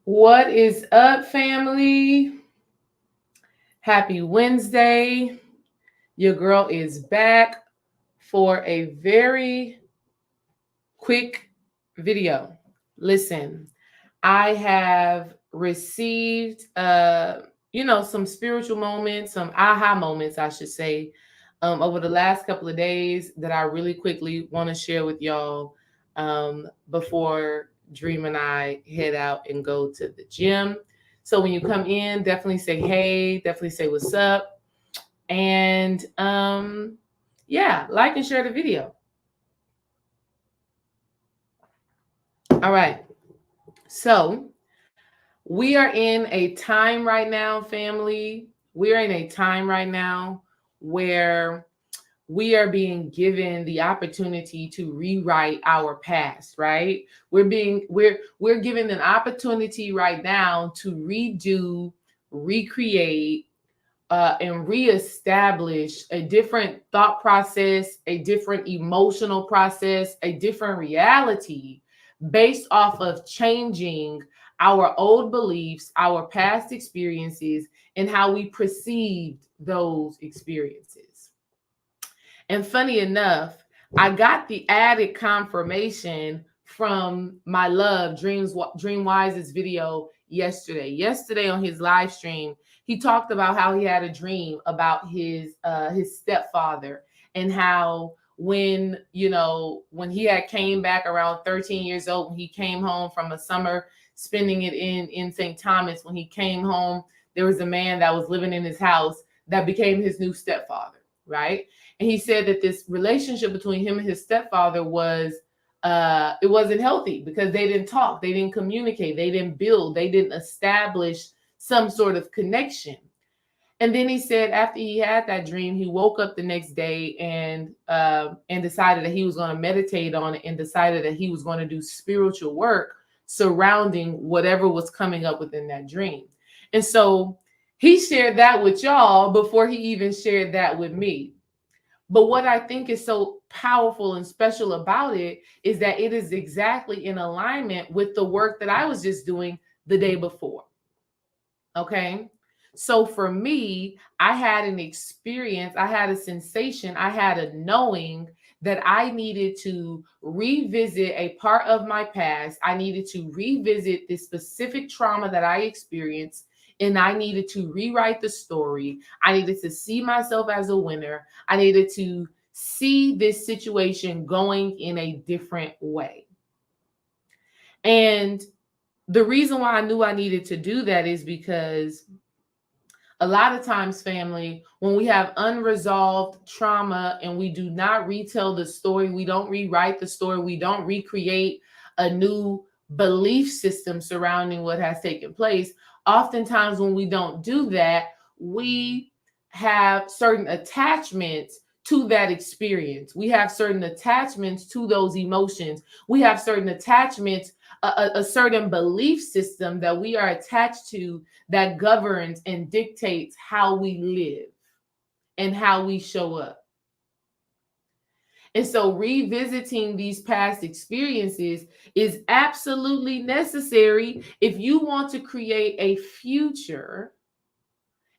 What is up, family? Happy Wednesday. Your girl is back for a very quick video. Listen, I have received some spiritual moments, some aha moments, I should say, over the last couple of days that I really quickly want to share with y'all before Dream and I head out and go to the gym. So when you come in, definitely say hey, definitely say what's up, and yeah, like and share the video. All right. So we are in a time right now, family. We are in a time right now where we are being given the opportunity to rewrite our past, right? We're given an opportunity right now to redo, recreate, and reestablish a different thought process, a different emotional process, a different reality based off of changing our old beliefs, our past experiences, and how we perceived those experiences. And funny enough, I got the added confirmation from my love Dream Wise's video yesterday. Yesterday on his live stream, he talked about how he had a dream about his stepfather, and how when he had came back around 13 years old, when he came home from a summer spending it in St. Thomas, when he came home, there was a man that was living in his house that became his new stepfather, right? And he said that this relationship between him and his stepfather was it wasn't healthy because they didn't talk, they didn't communicate, they didn't build, they didn't establish some sort of connection. And then he said after he had that dream, he woke up the next day and decided that he was going to meditate on it, and decided that he was going to do spiritual work surrounding whatever was coming up within that dream. And so he shared that with y'all before he even shared that with me. But what I think is so powerful and special about it is that it is exactly in alignment with the work that I was just doing the day before. Okay. So for me, I had an experience, I had a sensation, I had a knowing that I needed to revisit a part of my past. I needed to revisit this specific trauma that I experienced, and I needed to rewrite the story. I needed to see myself as a winner. I needed to see this situation going in a different way. And the reason why I knew I needed to do that is because a lot of times, family, when we have unresolved trauma and we do not retell the story, we don't rewrite the story, we don't recreate a new belief system surrounding what has taken place. Oftentimes, when we don't do that, we have certain attachments to that experience. We have certain attachments to those emotions. We have certain attachments, a certain belief system that we are attached to, that governs and dictates how we live and how we show up. And so revisiting these past experiences is absolutely necessary if you want to create a future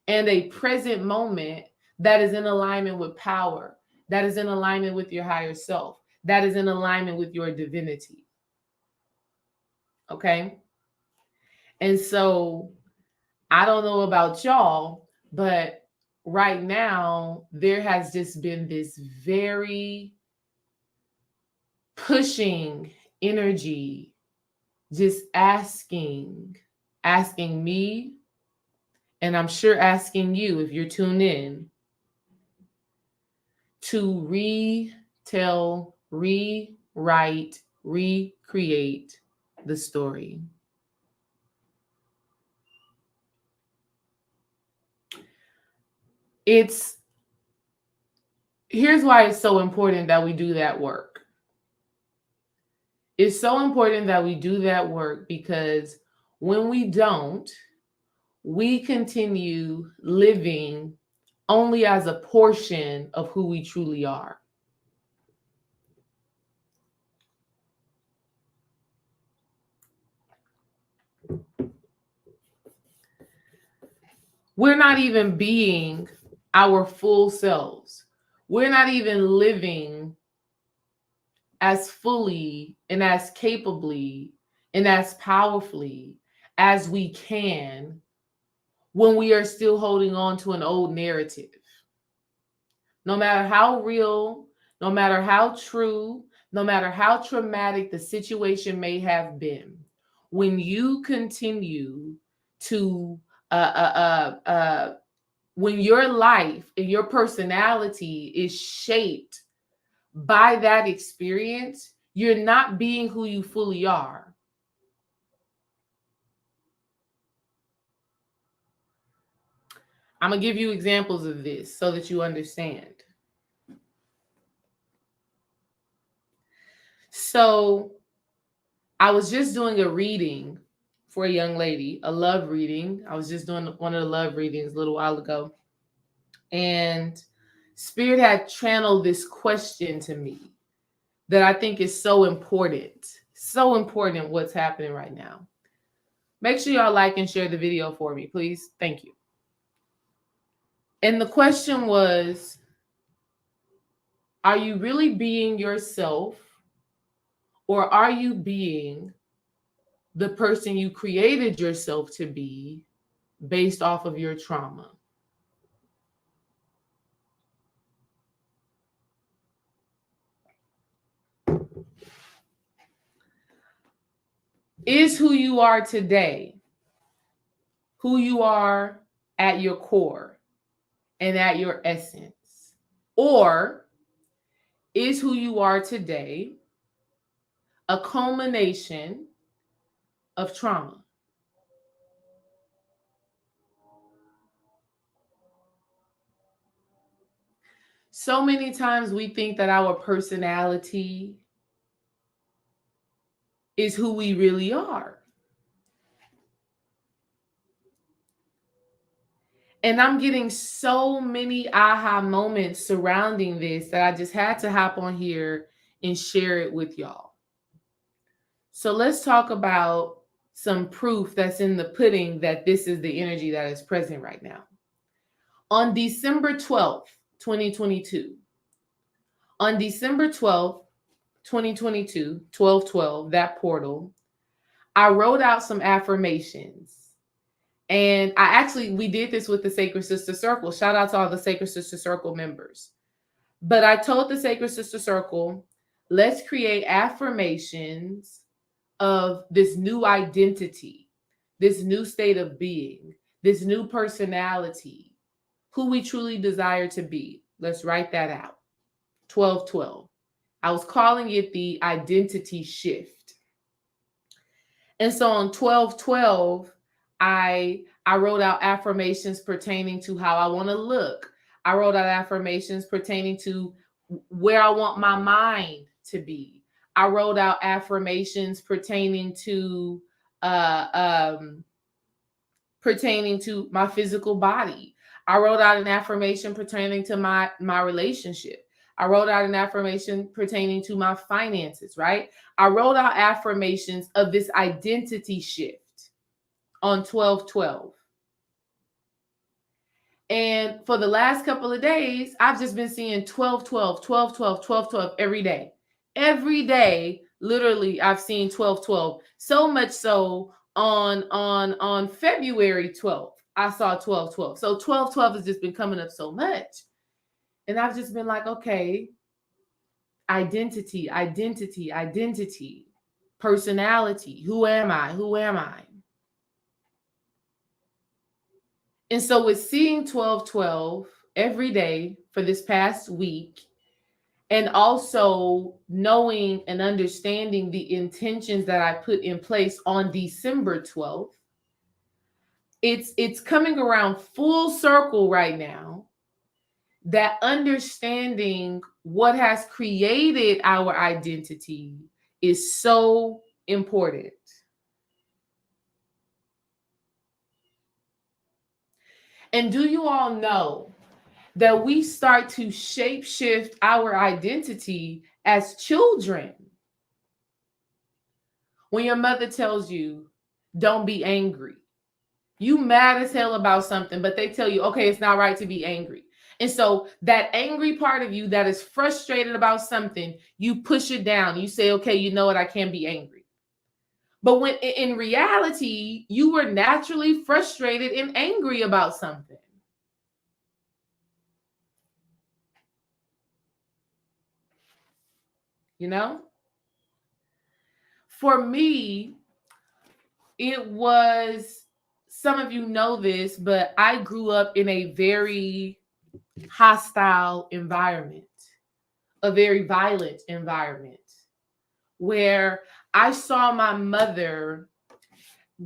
and a present moment that is in alignment with power, that is in alignment with your higher self, that is in alignment with your divinity. Okay? And so I don't know about y'all, but right now there has just been this very pushing energy, just asking me, and I'm sure asking you if you're tuned in, to retell, rewrite, recreate the story. Here's why it's so important that we do that work. It's so important that we do that work because when we don't, we continue living only as a portion of who we truly are. we're not even being our full selves. We're not even living as fully and as capably and as powerfully as we can when we are still holding on to an old narrative. No matter how real, no matter how true, no matter how traumatic the situation may have been, when you continue to when your life and your personality is shaped by that experience, you're not being who you fully are. I'm going to give you examples of this so that you understand. So, I was just doing a reading for a young lady, a love reading. I was just doing one of the love readings a little while ago. And Spirit had channeled this question to me that I think is so important. So important what's happening right now. Make sure y'all like and share the video for me, please. Thank you. And the question was, are you really being yourself, or are you being the person you created yourself to be based off of your trauma? Is who you are today who you are at your core and at your essence? Or is who you are today a culmination of trauma? So many times we think that our personality is who we really are. And I'm getting so many aha moments surrounding this that I just had to hop on here and share it with y'all. So let's talk about some proof that's in the pudding that this is the energy that is present right now. On December 12th, 2022, on December 12th, 2022, 12/12, that portal, I wrote out some affirmations. And we did this with the Sacred Sister Circle. Shout out to all the Sacred Sister Circle members. But I told the Sacred Sister Circle, let's create affirmations of this new identity, this new state of being, this new personality, who we truly desire to be. Let's write that out. 12/12. I was calling it the identity shift. And so on 12/12, I wrote out affirmations pertaining to how I want to look. I wrote out affirmations pertaining to where I want my mind to be. I wrote out affirmations pertaining to my physical body. I wrote out an affirmation pertaining to my relationship. I wrote out an affirmation pertaining to my finances, right? I wrote out affirmations of this identity shift on 12/12. And for the last couple of days, I've just been seeing 12/12, 12/12, 12/12 every day. Every day, literally, I've seen 12/12. So much so on February 12th, I saw 12/12. So 12/12 has just been coming up so much. And I've just been like, okay, identity, identity, identity, personality. Who am I? Who am I? And so with seeing 12/12 every day for this past week, and also knowing and understanding the intentions that I put in place on December 12th, it's coming around full circle right now that understanding what has created our identity is so important. And do you all know that we start to shapeshift our identity as children? When your mother tells you, don't be angry, You mad as hell about something, but they tell you, okay, it's not right to be angry. And so that angry part of you that is frustrated about something, you push it down. You say, okay, you know what? I can't be angry. But when in reality, you were naturally frustrated and angry about something. You know? For me, it was, some of you know this, but I grew up in a very hostile environment, a very violent environment, where I saw my mother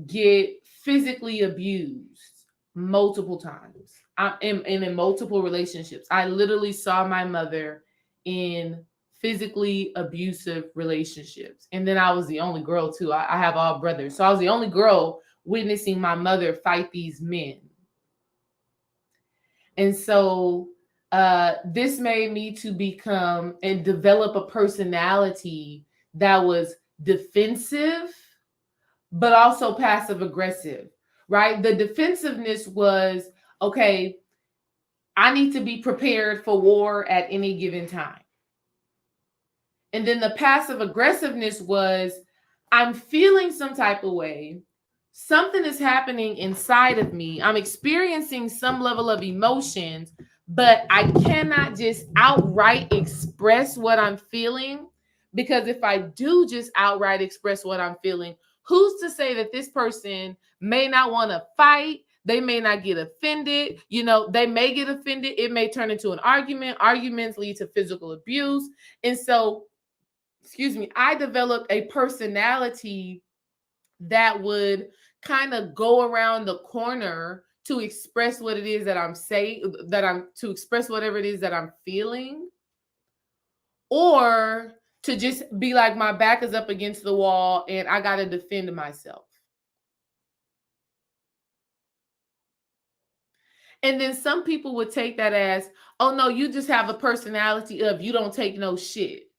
get physically abused multiple times. In multiple relationships. I literally saw my mother in physically abusive relationships. And then I was the only girl too. I have all brothers. So I was the only girl witnessing my mother fight these men. And so this made me to become and develop a personality that was defensive, but also passive aggressive, right? The defensiveness was, okay, I need to be prepared for war at any given time. And then the passive aggressiveness was, I'm feeling some type of way. Something is happening inside of me. I'm experiencing some level of emotions, but I cannot just outright express what I'm feeling. Because if I do just outright express what I'm feeling, who's to say that this person may not want to fight? They may not get offended. They may get offended. It may turn into an argument. Arguments lead to physical abuse. And so, I developed a personality that would kind of go around the corner to express what it is that I'm saying, to express whatever it is that I'm feeling, or to just be like, my back is up against the wall and I got to defend myself. And then some people would take that as, oh no, you just have a personality of you don't take no shit.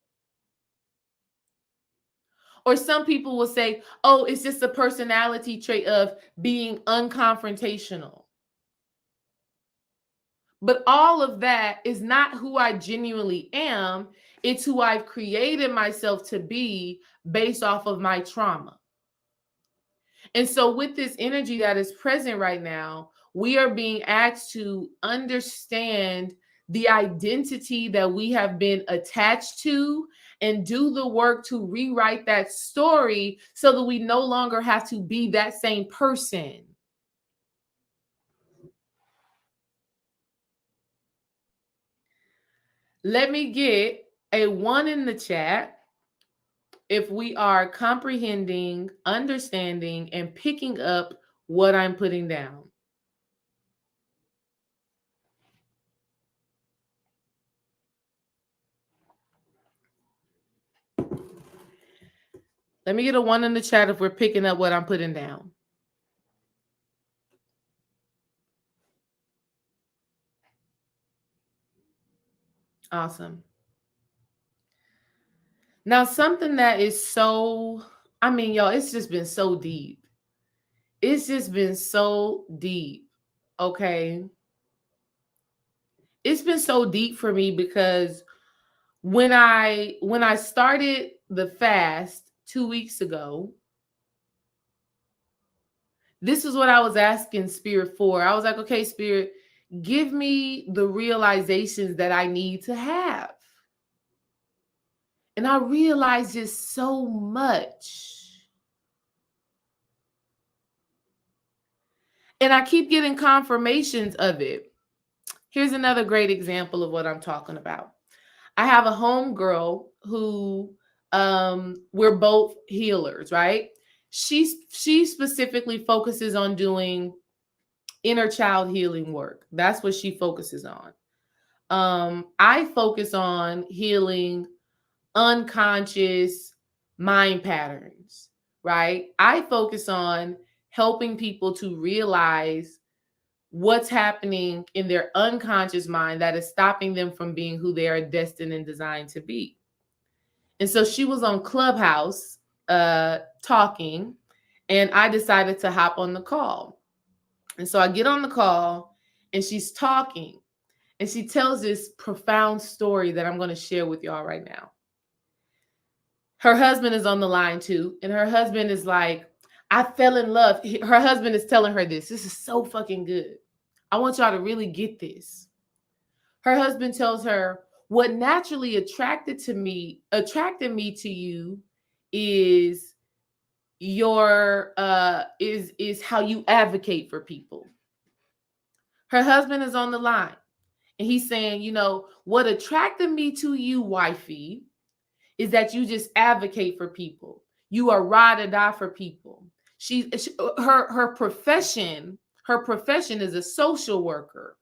Or some people will say, oh, it's just a personality trait of being unconfrontational. But all of that is not who I genuinely am. It's who I've created myself to be based off of my trauma. And so with this energy that is present right now, we are being asked to understand the identity that we have been attached to and do the work to rewrite that story so that we no longer have to be that same person. Let me get a 1 in the chat if we are comprehending, understanding, and picking up what I'm putting down. Let me get a 1 in the chat if we're picking up what I'm putting down. Awesome. Now, something that is so, y'all, it's just been so deep. It's just been so deep. Okay. It's been so deep for me because when I started the fast 2 weeks ago, this is what I was asking Spirit for. I was like, okay, Spirit, give me the realizations that I need to have. And I realized just so much. And I keep getting confirmations of it. Here's another great example of what I'm talking about. I have a homegirl who we're both healers, right? She specifically focuses on doing inner child healing work. That's what she focuses on. I focus on healing unconscious mind patterns, right? I focus on helping people to realize what's happening in their unconscious mind that is stopping them from being who they are destined and designed to be. And so she was on Clubhouse talking, and I decided to hop on the call. And so I get on the call and she's talking and she tells this profound story that I'm going to share with y'all right now. Her husband is on the line too. And her husband is like, I fell in love. Her husband is telling her this. This is so fucking good. I want y'all to really get this. Her husband tells her, what naturally attracted me to you is your is how you advocate for people. Her husband is on the line and he's saying, you know, what attracted me to you, wifey, is that you just advocate for people. You are ride or die for people. Her profession is a social worker.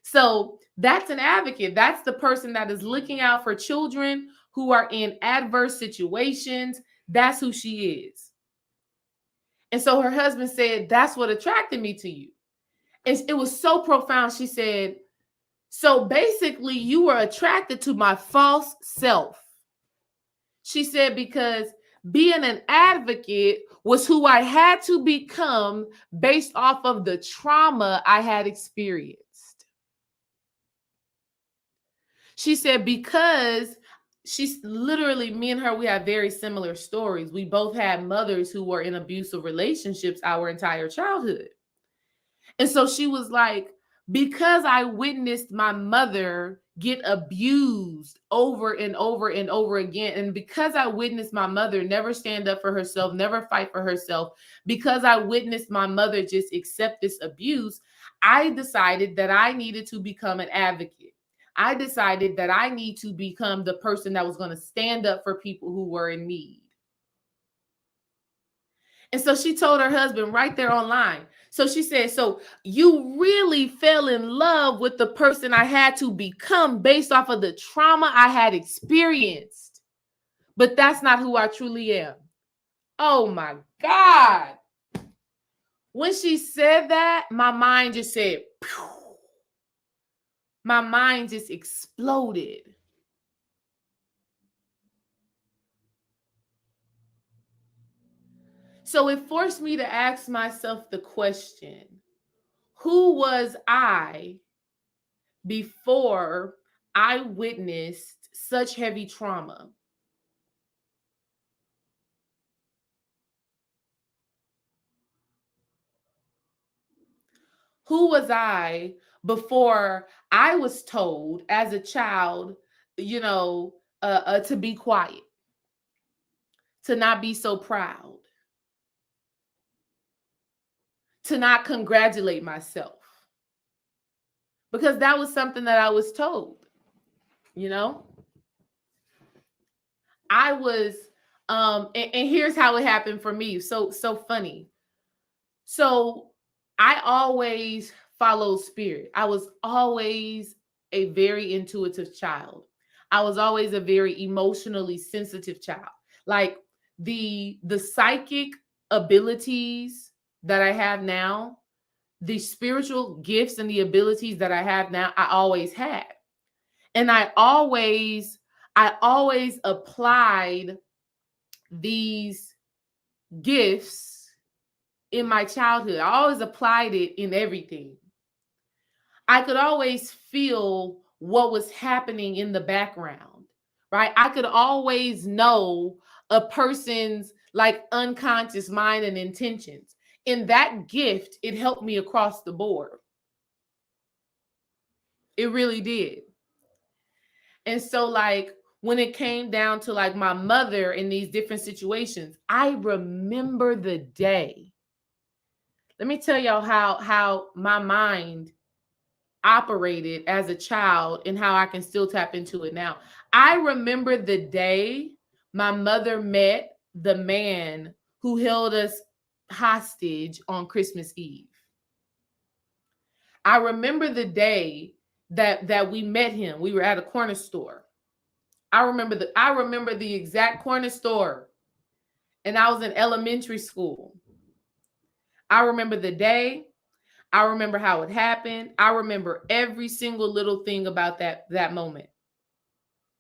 So that's an advocate. That's the person that is looking out for children who are in adverse situations. That's who she is. And so her husband said, that's what attracted me to you. And it was so profound. She said, so basically you were attracted to my false self. She said, because being an advocate was who I had to become based off of the trauma I had experienced. She said, because she's literally, me and her, we have very similar stories. We both had mothers who were in abusive relationships our entire childhood. And so she was like, because I witnessed my mother get abused over and over and over again, and because I witnessed my mother never stand up for herself, never fight for herself, because I witnessed my mother just accept this abuse, I decided that I needed to become an advocate. I decided that I need to become the person that was going to stand up for people who were in need. And so she told her husband right there online. So she said, so you really fell in love with the person I had to become based off of the trauma I had experienced. But that's not who I truly am. Oh my God. When she said that, my mind just said, pew. My mind just exploded. So it forced me to ask myself the question, who was I before I witnessed such heavy trauma? Who was I before I was told as a child, you know, to be quiet, to not be so proud, to not congratulate myself? Because that was something that I was told, you know? I was, and here's how it happened for me. So funny. So I always followed spirit. I was always a very intuitive child. I was always a very emotionally sensitive child. Like the psychic abilities that I have now, the spiritual gifts and the abilities that I have now, I always had. And I always applied these gifts in my childhood. I always applied it in everything. I could always feel what was happening in the background, right? I could always know a person's like unconscious mind and intentions. In that gift, it helped me across the board. It really did. And so like when it came down to like my mother in these different situations, I remember the day. Let me tell y'all how my mind operated as a child and how I can still tap into it now. I remember the day my mother met the man who held us hostage on Christmas Eve. I remember the day that we met him. We were at a corner store. I remember the exact corner store, and I was in elementary school. I remember the day. I remember how it happened. I remember every single little thing about that moment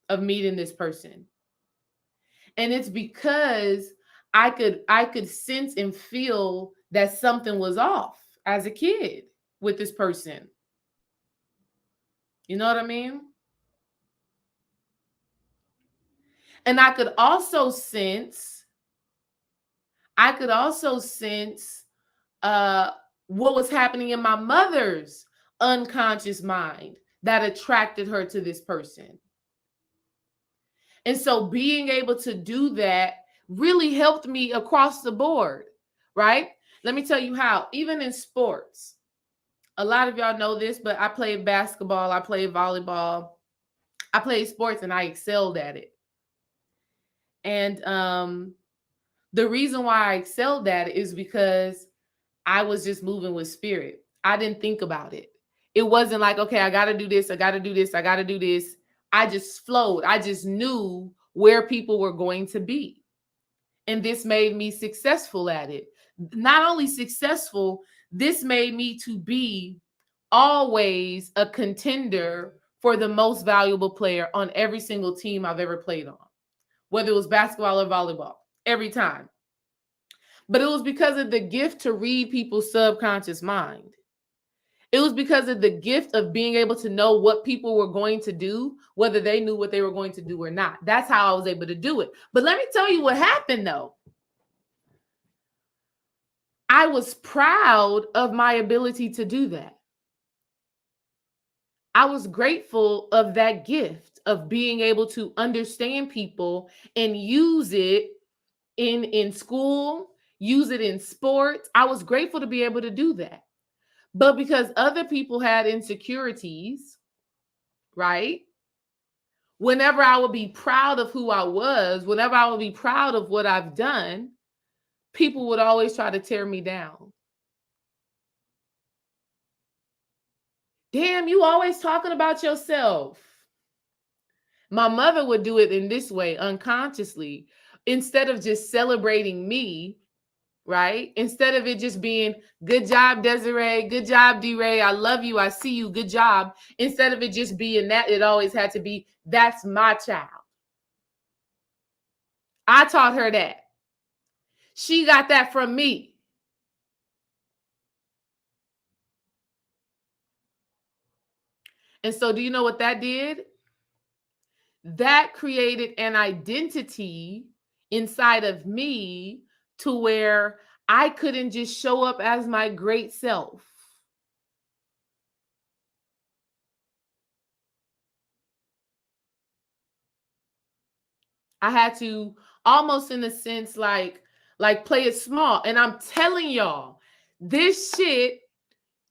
of meeting this person. And it's because I could sense and feel that something was off as a kid with this person. You know what I mean? And I could also sense uh, what was happening in my mother's unconscious mind that attracted her to this person. And so being able to do that really helped me across the board, right? Let me tell you how. Even in sports, a lot of y'all know this, but I played basketball, I played volleyball, I played sports, and I excelled at it. And the reason why I excelled at it is because I was just moving with spirit. I didn't think about it. It wasn't like, okay, I got to do this, I got to do this, I got to do this. I just flowed. I just knew where people were going to be. And this made me successful at it. Not only successful, this made me to be always a contender for the most valuable player on every single team I've ever played on, whether it was basketball or volleyball, every time. But it was because of the gift to read people's subconscious mind. It was because of the gift of being able to know what people were going to do, whether they knew what they were going to do or not. That's how I was able to do it. But let me tell you what happened, though. I was proud of my ability to do that. I was grateful of that gift of being able to understand people and use it in school, use it in sports. I was grateful to be able to do that. But because other people had insecurities, right? Whenever I would be proud of who I was, whenever I would be proud of what I've done, people would always try to tear me down. Damn, you always talking about yourself. My mother would do it in this way unconsciously. Instead of just celebrating me, right? Instead of it just being, good job, Desiree, good job, D-Ray, I love you, I see you, good job. Instead of it just being that, it always had to be, that's my child. I taught her that. She got that from me. And so do you know what that did? That created an identity inside of me to where I couldn't just show up as my great self. I had to almost in a sense like play it small. And I'm telling y'all, this shit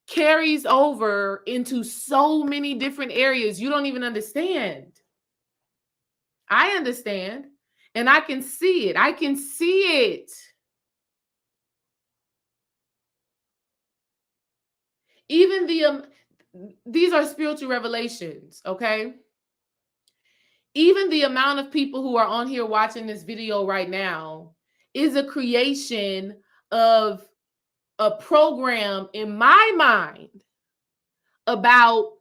carries over into so many different areas you don't even understand. I understand, and I can see it. I can see it. Even these are spiritual revelations, okay? Even the amount of people who are on here watching this video right now is a creation of a program in my mind about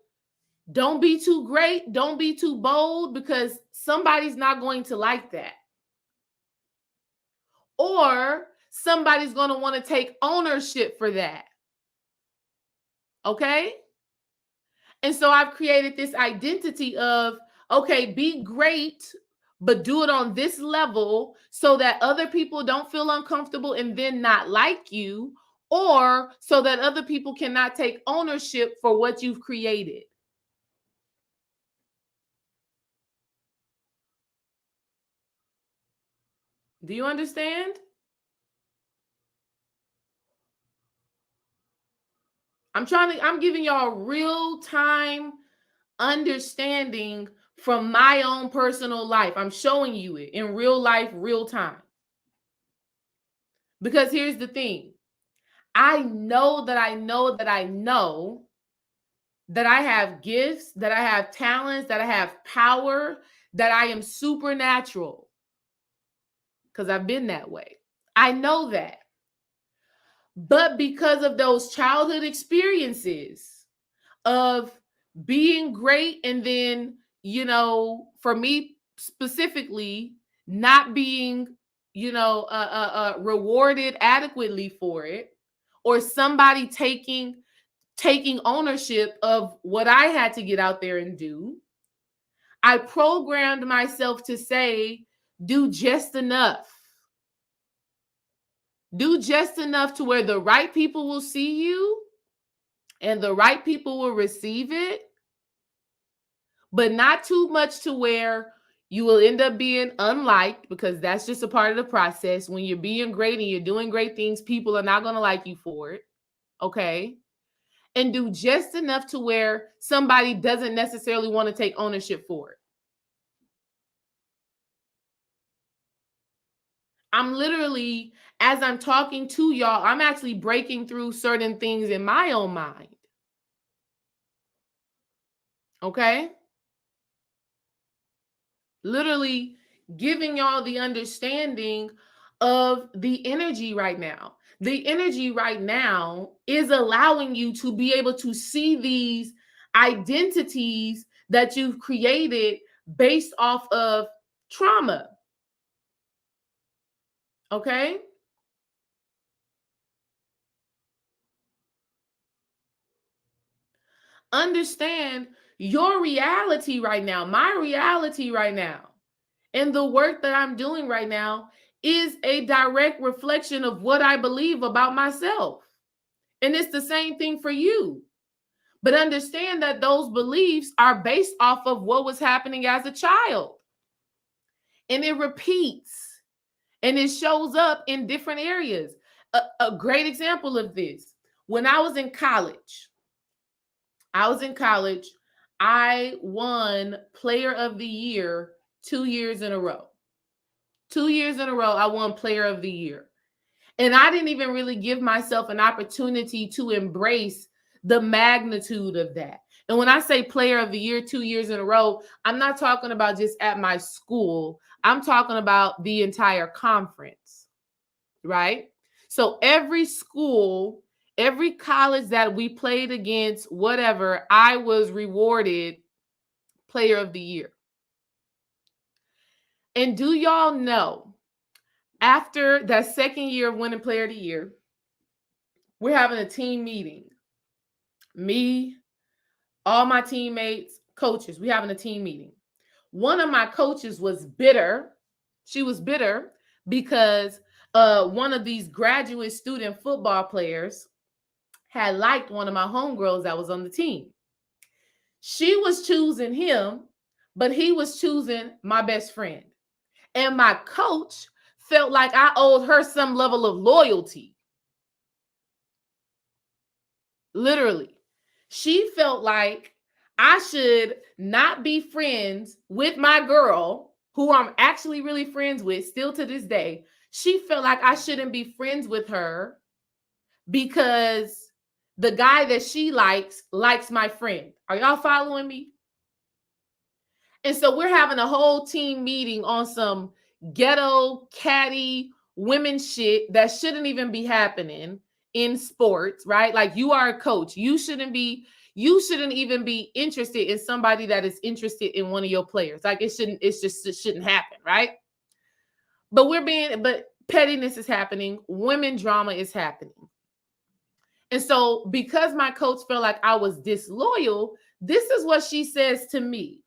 don't be too great, don't be too bold, because somebody's not going to like that. Or somebody's going to want to take ownership for that. Okay? And so I've created this identity of, okay, be great, but do it on this level so that other people don't feel uncomfortable and then not like you, or so that other people cannot take ownership for what you've created. Do you understand? I'm giving y'all real time understanding from my own personal life. I'm showing you it in real life, real time. Because here's the thing. I know that I know that I know that I have gifts, that I have talents, that I have power, that I am supernatural. Because I've been that way. I know that. But because of those childhood experiences of being great, and then, for me specifically, not being, rewarded adequately for it, or somebody taking ownership of what I had to get out there and do. I programmed myself to say, do just enough. Do just enough to where the right people will see you and the right people will receive it, but not too much to where you will end up being unliked, because that's just a part of the process. When you're being great and you're doing great things, people are not going to like you for it. Okay. And do just enough to where somebody doesn't necessarily want to take ownership for it. I'm literally, as I'm talking to y'all, I'm actually breaking through certain things in my own mind. Okay? Literally giving y'all the understanding of the energy right now. The energy right now is allowing you to be able to see these identities that you've created based off of trauma. Okay? Understand your reality right now, my reality right now, and the work that I'm doing right now is a direct reflection of what I believe about myself. And it's the same thing for you. But understand that those beliefs are based off of what was happening as a child. And it repeats and it shows up in different areas. A great example of this, when I was in college, I won Player of the Year 2 years in a row. 2 years in a row, I won Player of the Year. And I didn't even really give myself an opportunity to embrace the magnitude of that. And when I say Player of the Year 2 years in a row, I'm not talking about just at my school. I'm talking about the entire conference, right? So every school, every college that we played against, whatever, I was rewarded Player of the Year. And do y'all know, after that second year of winning Player of the Year, we're having a team meeting. Me, all my teammates, coaches, we having a team meeting. One of my coaches was bitter. She was bitter because one of these graduate student football players had liked one of my homegirls that was on the team. She was choosing him, but he was choosing my best friend. And my coach felt like I owed her some level of loyalty. Literally. She felt like I should not be friends with my girl, who I'm actually really friends with still to this day. She felt like I shouldn't be friends with her because the guy that she likes my friend. Are y'all following me? And so we're having a whole team meeting on some ghetto, catty women shit that shouldn't even be happening in sports, right? Like, you are a coach. You shouldn't even be interested in somebody that is interested in one of your players. Like, it shouldn't happen, right? But pettiness is happening. Women drama is happening. And so because my coach felt like I was disloyal, this is what she says to me.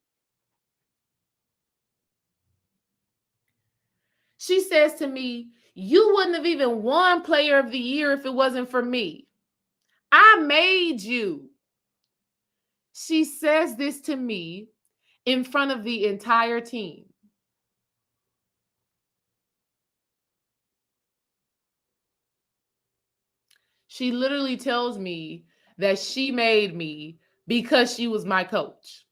She says to me, you wouldn't have even won Player of the Year if it wasn't for me. I made you. She says this to me in front of the entire team. She literally tells me that she made me because she was my coach.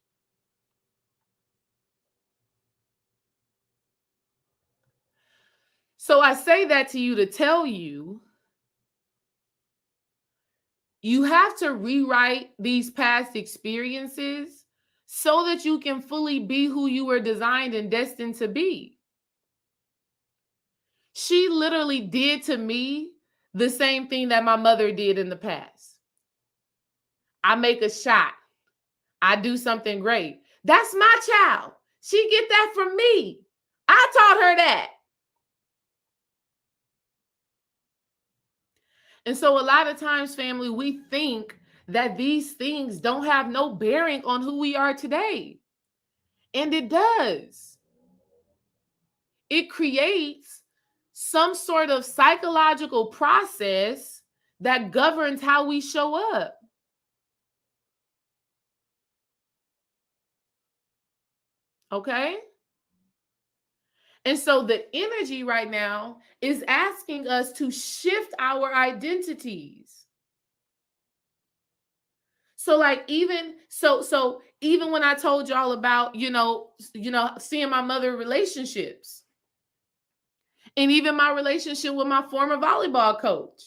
So I say that to you to tell you, you have to rewrite these past experiences so that you can fully be who you were designed and destined to be. She literally did to me the same thing that my mother did in the past. I make a shot. I do something great. That's my child. She get that from me. I taught her that. And so a lot of times, family, we think that these things don't have no bearing on who we are today. And it does. It creates some sort of psychological process that governs how we show up. Okay? And so the energy right now is asking us to shift our identities. So like even when I told y'all about, seeing my mother relationships, and even my relationship with my former volleyball coach,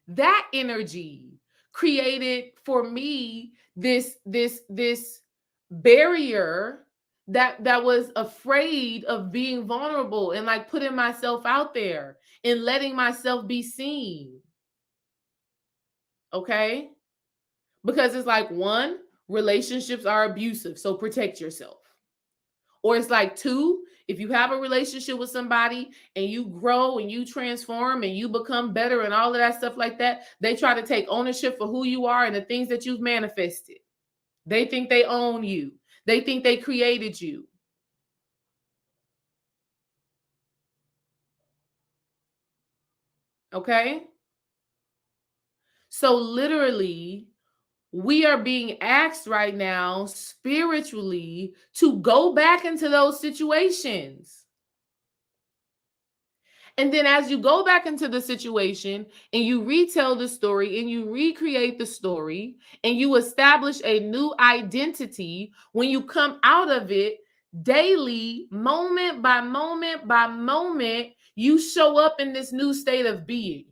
that energy created for me this barrier that was afraid of being vulnerable and like putting myself out there and letting myself be seen. Okay? Because it's like, one, relationships are abusive, so protect yourself. Or it's like, two, if you have a relationship with somebody and you grow and you transform and you become better and all of that stuff like that, they try to take ownership for who you are and the things that you've manifested. They think they own you. They think they created you. Okay? So literally, we are being asked right now spiritually to go back into those situations. And then as you go back into the situation and you retell the story and you recreate the story and you establish a new identity, when you come out of it daily, moment by moment by moment, you show up in this new state of being.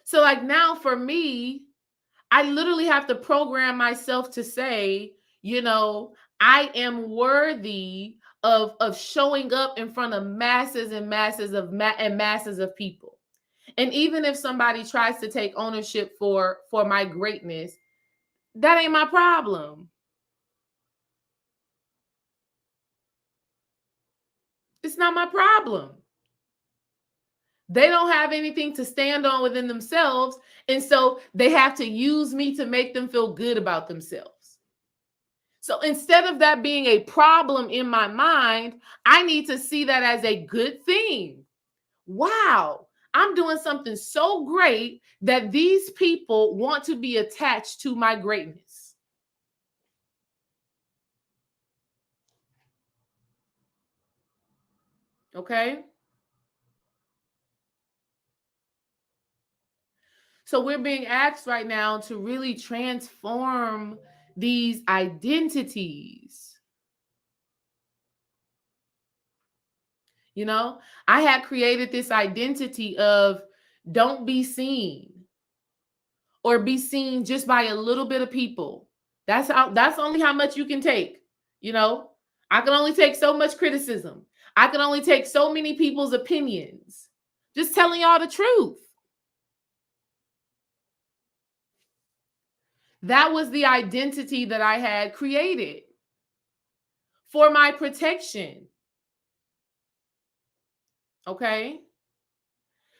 So like now for me, I literally have to program myself to say, I am worthy of showing up in front of masses and masses of masses of people. And even if somebody tries to take ownership for my greatness, that ain't my problem. It's not my problem. They don't have anything to stand on within themselves, and so they have to use me to make them feel good about themselves. So instead of that being a problem in my mind, I need to see that as a good thing. Wow, I'm doing something so great that these people want to be attached to my greatness. Okay? So we're being asked right now to really transform these identities. I had created this identity of don't be seen or be seen just by a little bit of people. That's only how much you can take. I can only take so much criticism. I can only take so many people's opinions. Just telling y'all the truth. That was the identity that I had created for my protection. Okay?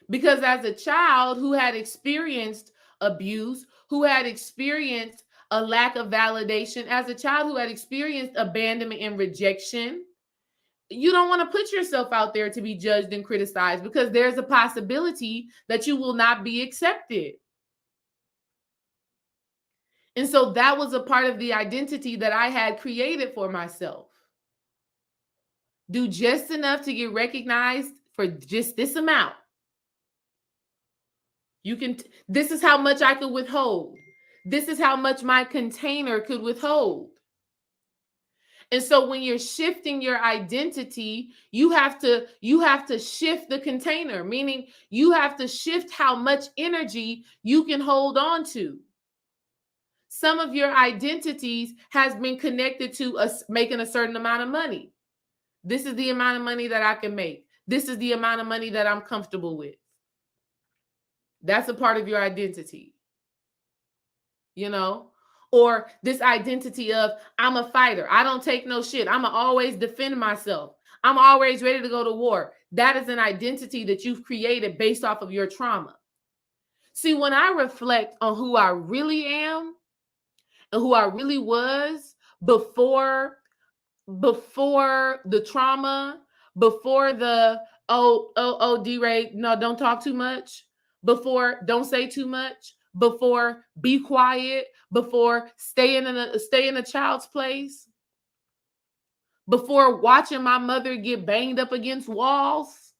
Because as a child who had experienced abuse, who had experienced a lack of validation, as a child who had experienced abandonment and rejection, you don't want to put yourself out there to be judged and criticized because there's a possibility that you will not be accepted. And so that was a part of the identity that I had created for myself. Do just enough to get recognized for just this amount. This is how much I could withhold. This is how much my container could withhold. And so when you're shifting your identity, you have to shift the container, meaning you have to shift how much energy you can hold on to. Some of your identities has been connected to us making a certain amount of money. This is the amount of money that I can make. This is the amount of money that I'm comfortable with. That's a part of your identity. Or this identity of I'm a fighter. I don't take no shit. I'm always defend myself. I'm always ready to go to war. That is an identity that you've created based off of your trauma. See, when I reflect on who I really am and who I really was before the trauma, before the D-Ray, no, don't talk too much, before don't say too much, before be quiet, before stay in a child's place, before watching my mother get banged up against walls.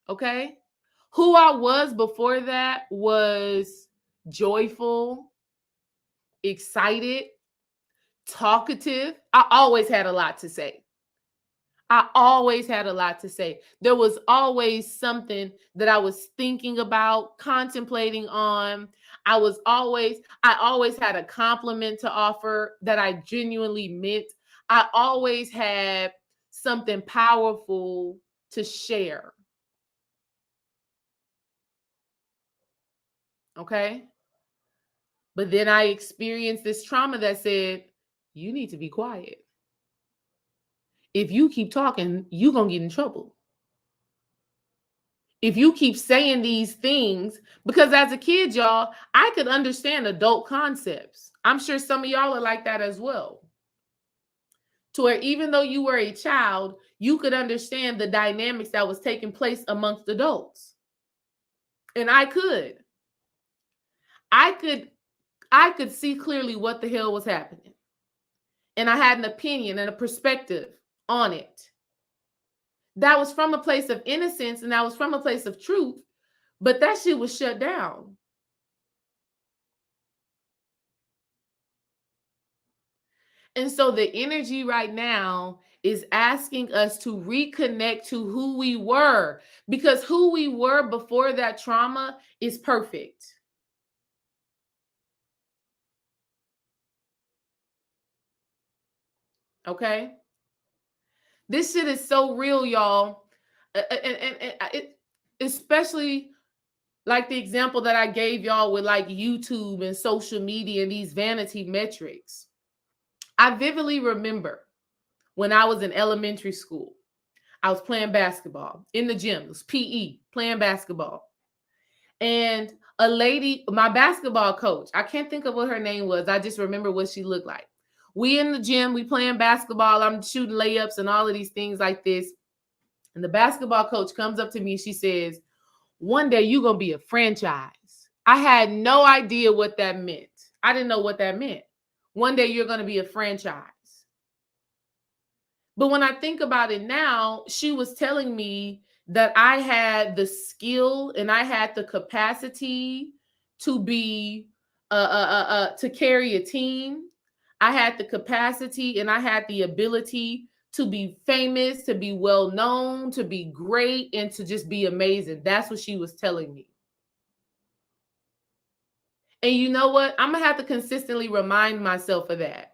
Okay? Who I was before that was joyful, excited, talkative. I always had a lot to say. I always had a lot to say. There was always something that I was thinking about, contemplating on. I always had a compliment to offer that I genuinely meant. I always had something powerful to share. Okay? But then I experienced this trauma that said, you need to be quiet. If you keep talking, you're going to get in trouble. If you keep saying these things, because as a kid, y'all, I could understand adult concepts. I'm sure some of y'all are like that as well. To where even though you were a child, you could understand the dynamics that was taking place amongst adults. And I could see clearly what the hell was happening. And I had an opinion and a perspective on it. That was from a place of innocence and that was from a place of truth, but that shit was shut down. And so the energy right now is asking us to reconnect to who we were, because who we were before that trauma is perfect. Okay? This shit is so real, y'all. Especially like the example that I gave y'all with like YouTube and social media and these vanity metrics. I vividly remember when I was in elementary school, I was playing basketball in the gym. It was PE, playing basketball. And a lady, my basketball coach, I can't think of what her name was. I just remember what she looked like. We in the gym, we playing basketball. I'm shooting layups and all of these things like this. And the basketball coach comes up to me. She says, one day you're going to be a franchise. I had no idea what that meant. I didn't know what that meant. One day you're going to be a franchise. But when I think about it now, she was telling me that I had the skill and I had the capacity to be to carry a team. I had the capacity and I had the ability to be famous, to be well known, to be great, and to just be amazing. That's what she was telling me. And you know what? I'm going to have to consistently remind myself of that.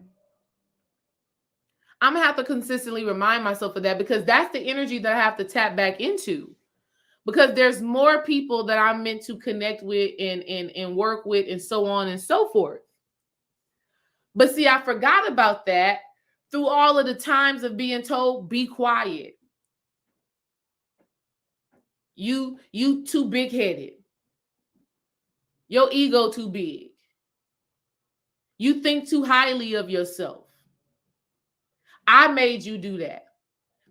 I'm gonna have to consistently remind myself of that, because that's the energy that I have to tap back into. Because there's more people that I'm meant to connect with and work with and so on and so forth. But see, I forgot about that through all of the times of being told, be quiet. You too big-headed. Your ego too big. You think too highly of yourself. I made you do that.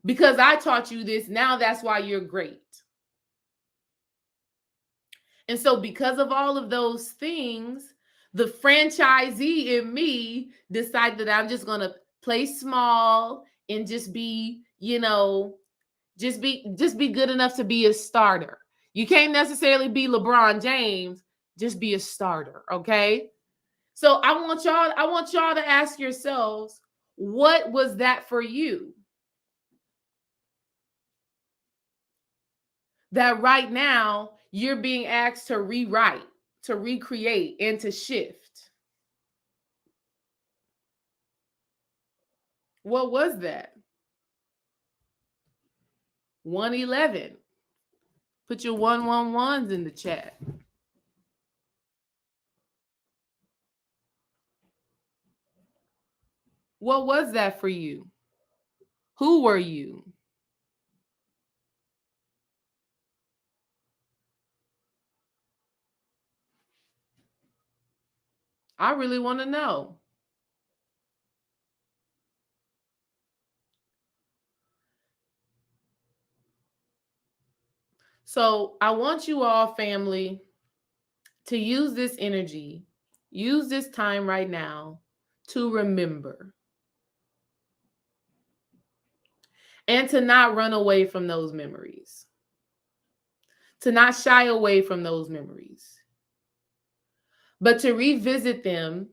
Because I taught you this, now that's why you're great. And so because of all of those things, the franchisee in me decided that I'm just going to play small and just be, just be good enough to be a starter. You can't necessarily be LeBron James, just be a starter, okay? So I want y'all to ask yourselves, what was that for you? That right now you're being asked to rewrite, to recreate, and to shift. What was that? 111. Put your 111s in the chat. What was that for you? Who were you? I really want to know. So I want you all, family, to use this energy, use this time right now to remember and to not run away from those memories, to not shy away from those memories, but to revisit them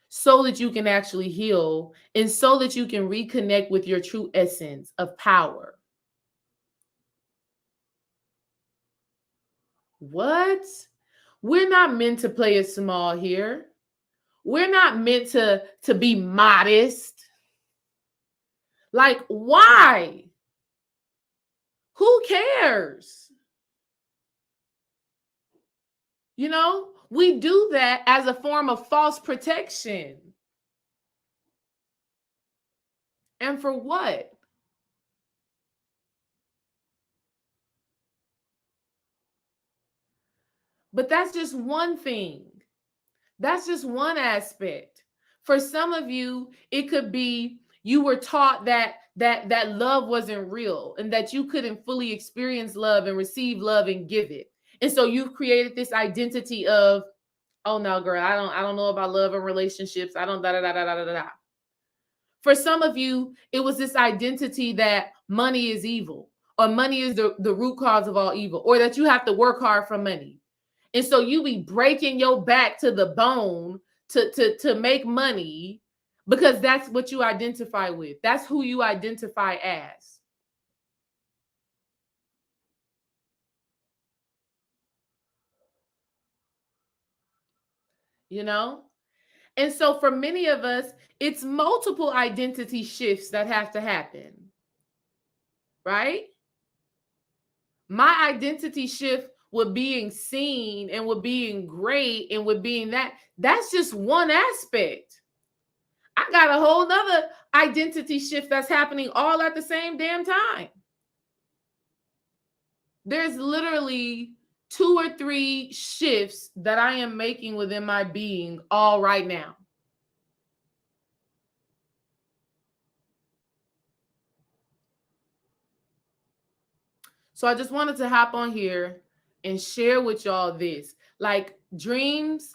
so that you can actually heal and so that you can reconnect with your true essence of power. What? We're not meant to play it small here. We're not meant to be modest. Like, why? Who cares? You know, we do that as a form of false protection. And for what? But that's just one thing. That's just one aspect. For some of you, it could be you were taught that love wasn't real and that you couldn't fully experience love and receive love and give it. And so you've created this identity of, oh no, girl, I don't know about love and relationships. I don't da da da da da da da. For some of you, it was this identity that money is evil, or money is the root cause of all evil, or that you have to work hard for money. And so you be breaking your back to the bone to make money because that's what you identify with. That's who you identify as. You know? And so for many of us, it's multiple identity shifts that have to happen. Right? My identity shift with being seen and with being great and with being that's just one aspect. I got a whole nother identity shift that's happening all at the same damn time. There's literally 2 or 3 shifts that I am making within my being all right now. So I just wanted to hop on here and share with y'all this. Like, dreams,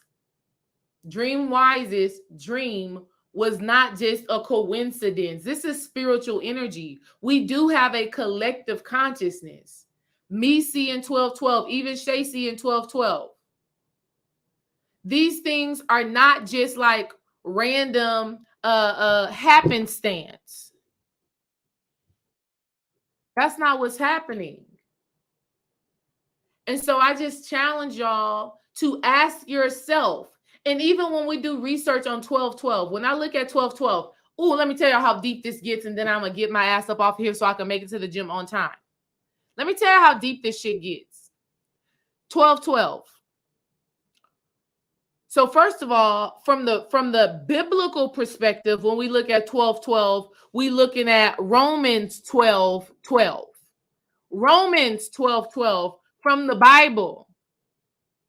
Dream Wise's dream was not just a coincidence. This is spiritual energy. We do have a collective consciousness. Me seeing 1212, even Shay seeing 1212. These things are not just like random happenstance. That's not what's happening. And so I just challenge y'all to ask yourself. And even when we do research on 1212, when I look at 1212, let me tell y'all how deep this gets, and then I'm going to get my ass up off here so I can make it to the gym on time. Let me tell you how deep this shit gets. 1212. So first of all, from the biblical perspective, when we look at 1212, we looking at Romans 12:12. Romans 12:12 from the Bible.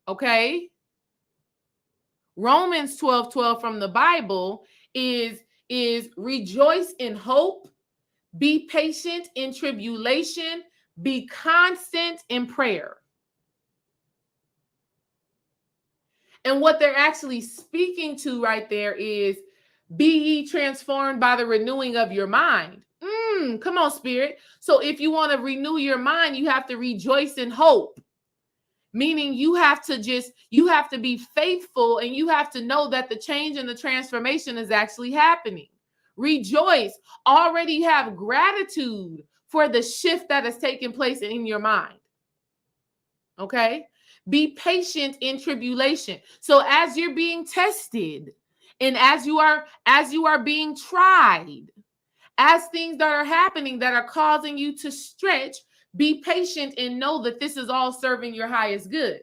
Okay? Romans 12:12 from the Bible is rejoice in hope, be patient in tribulation, be constant in prayer. And what they're actually speaking to right there is be ye transformed by the renewing of your mind. Come on, spirit. So if you want to renew your mind, you have to rejoice in hope. Meaning you have to be faithful, and you have to know that the change and the transformation is actually happening. Rejoice. Already have gratitude for the shift that has taken place in your mind. Okay? Be patient in tribulation. So as you're being tested, and as you are being tried, as things that are happening that are causing you to stretch, be patient and know that this is all serving your highest good.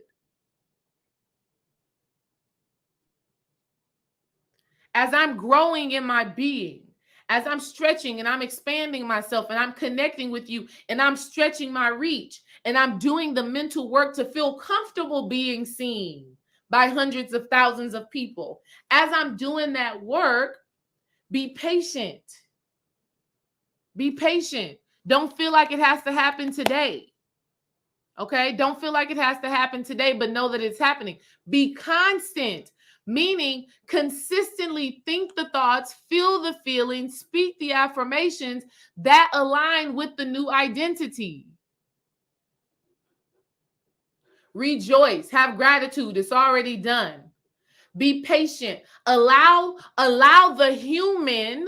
As I'm growing in my being, as I'm stretching and I'm expanding myself and I'm connecting with you and I'm stretching my reach and I'm doing the mental work to feel comfortable being seen by hundreds of thousands of people. As I'm doing that work, be patient. Be patient. Don't feel like it has to happen today. Okay? Don't feel like it has to happen today, but know that it's happening. Be constant, meaning consistently think the thoughts, feel the feelings, speak the affirmations that align with the new identity. Rejoice, have gratitude. It's already done. Be patient. Allow the human,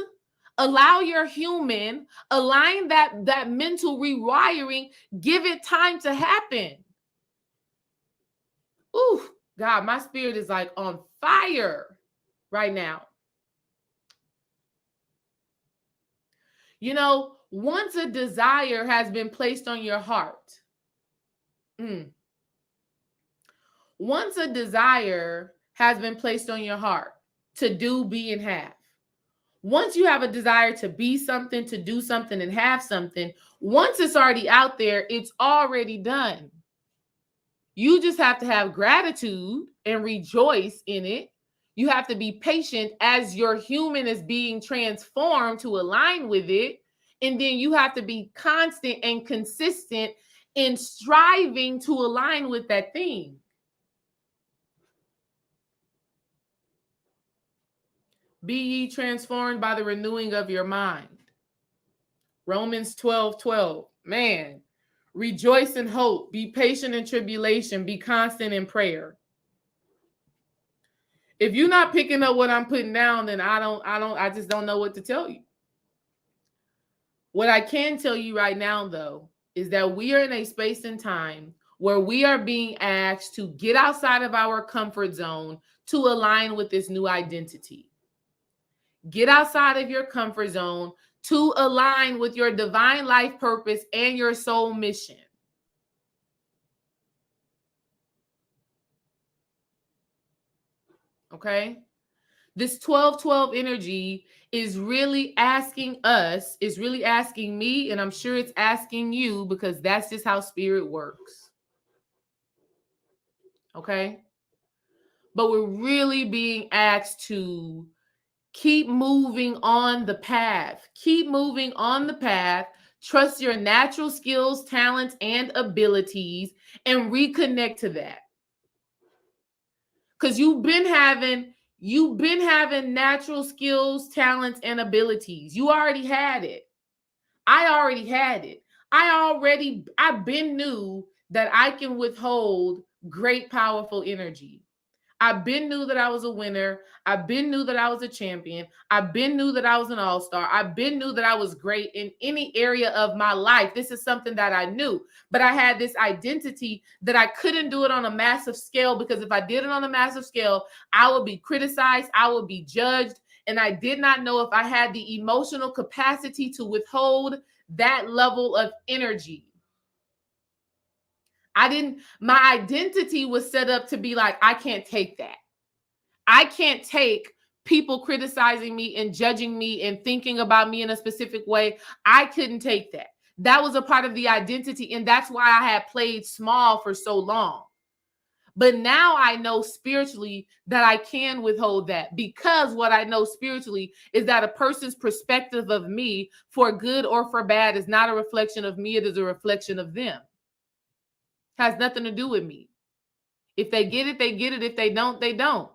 allow your human, align that mental rewiring, give it time to happen. Ooh, God, my spirit is like on fire right now. You know, once a desire has been placed on your heart, once a desire has been placed on your heart to do, be, and have, once you have a desire to be something, to do something, and have something, once it's already out there, it's already done. You just have to have gratitude and rejoice in it. You have to be patient as your human is being transformed to align with it. And then you have to be constant and consistent in striving to align with that thing. Be ye transformed by the renewing of your mind. Romans 12:12. Man, rejoice in hope. Be patient in tribulation. Be constant in prayer. If you're not picking up what I'm putting down, then I just don't know what to tell you. What I can tell you right now, though, is that we are in a space and time where we are being asked to get outside of our comfort zone to align with this new identity. Get outside of your comfort zone to align with your divine life purpose and your soul mission. Okay? This 12-12 energy is really asking us, is really asking me, and I'm sure it's asking you because that's just how spirit works. Okay? But we're really being asked to keep moving on the path. Keep moving on the path. Trust your natural skills, talents, and abilities and reconnect to that. Because you've been having natural skills, talents, and abilities. You already had it. I already had it. I've been knew that I can withhold great, powerful energy. I've been knew that I was a winner. I've been knew that I was a champion. I've been knew that I was an all-star. I've been knew that I was great in any area of my life. This is something that I knew, but I had this identity that I couldn't do it on a massive scale because if I did it on a massive scale, I would be criticized, I would be judged, and I did not know if I had the emotional capacity to withhold that level of energy. My identity was set up to be like, I can't take that. I can't take people criticizing me and judging me and thinking about me in a specific way. I couldn't take that. That was a part of the identity. And that's why I had played small for so long. But now I know spiritually that I can withhold that because what I know spiritually is that a person's perspective of me, for good or for bad, is not a reflection of me. It is a reflection of them. Has nothing to do with me. If they get it, they get it. If they don't, they don't.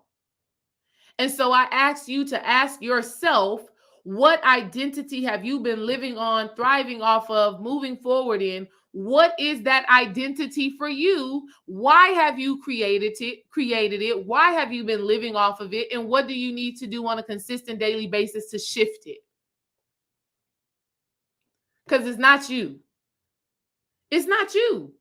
And so I ask you to ask yourself, what identity have you been living on, thriving off of, moving forward in? What is that identity for you? Why have you created it? Why have you been living off of it? And what do you need to do on a consistent daily basis to shift it? Because it's not you. It's not you.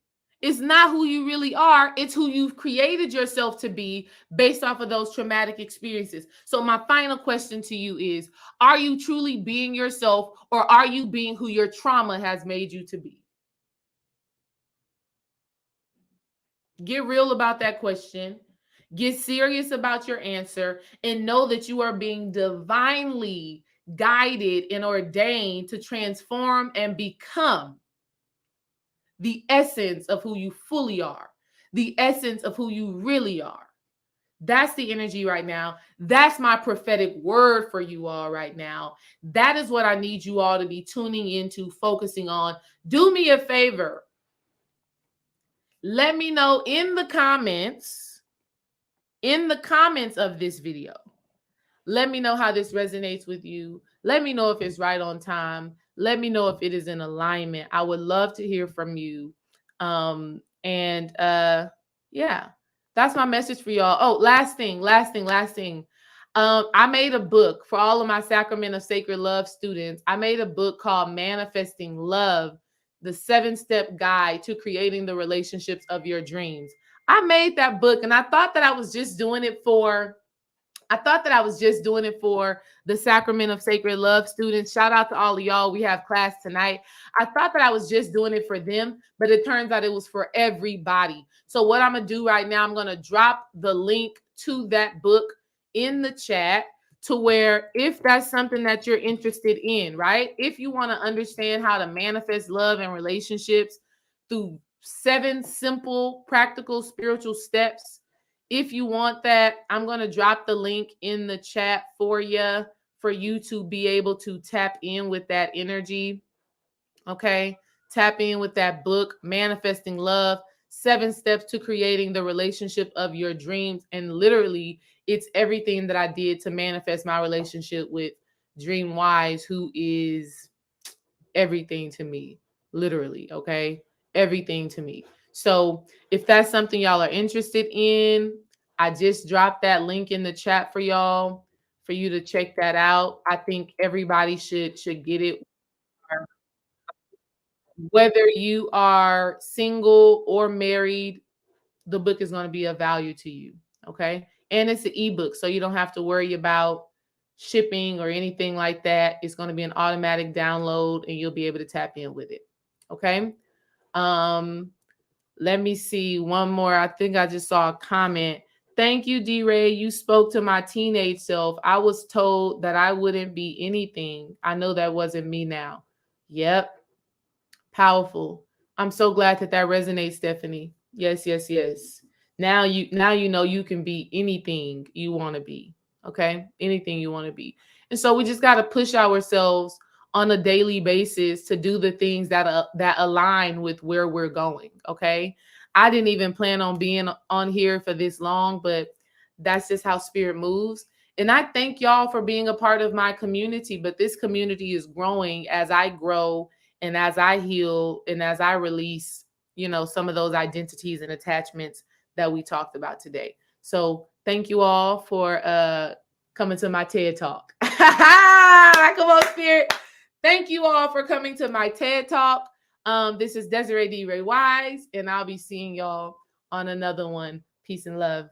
It's not who you really are. It's who you've created yourself to be based off of those traumatic experiences. So my final question to you is, are you truly being yourself or are you being who your trauma has made you to be? Get real about that question. Get serious about your answer and know that you are being divinely guided and ordained to transform and become the essence of who you fully are, the essence of who you really are. That's the energy right now. That's my prophetic word for you all right now. That is what I need you all to be tuning into, focusing on. Do me a favor. Let me know in the comments of this video. Let me know how this resonates with you. Let me know if it's right on time. Let me know if it is in alignment. I would love to hear from you. Yeah, that's my message for y'all. Oh, last thing. I made a book for all of my Sacrament of Sacred Love students. I made a book called Manifesting Love, the 7-step guide to creating the relationships of your dreams. I made that book and I thought that I was just doing it for the Sacrament of Sacred Love students. Shout out to all of y'all. We have class tonight. I thought that I was just doing it for them, but it turns out it was for everybody. So what I'm going to do right now, I'm going to drop the link to that book in the chat, to where if that's something that you're interested in, right? If you want to understand how to manifest love and relationships through 7 simple, practical, spiritual steps, if you want that, I'm going to drop the link in the chat for you to be able to tap in with that energy. Okay. Tap in with that book, Manifesting Love, 7 steps to creating the relationship of your dreams. And literally, it's everything that I did to manifest my relationship with Dream Wise, who is everything to me, literally. Okay. Everything to me. So if that's something y'all are interested in, I just dropped that link in the chat for y'all, for you to check that out. I think everybody should get it. Whether you are single or married, the book is going to be of value to you. Okay. And it's an ebook, so you don't have to worry about shipping or anything like that. It's going to be an automatic download and you'll be able to tap in with it. Okay. Let me see one more. I think I just saw a comment. Thank you, D-Ray. You spoke to my teenage self. I was told that I wouldn't be anything. I know that wasn't me now. Yep. Powerful. I'm so glad that resonates, Stephanie. Yes. Now you know you can be anything you want to be. Okay? Anything you want to be. And so we just got to push ourselves on a daily basis to do the things that align with where we're going. Okay? I didn't even plan on being on here for this long, but that's just how spirit moves. And I thank y'all for being a part of my community, but this community is growing as I grow and as I heal and as I release, some of those identities and attachments that we talked about today. So thank you all for coming to my TED Talk. Come on, Spirit. Thank you all for coming to my TED Talk. This is Desiree D. Ray Wise, and I'll be seeing y'all on another one. Peace and love.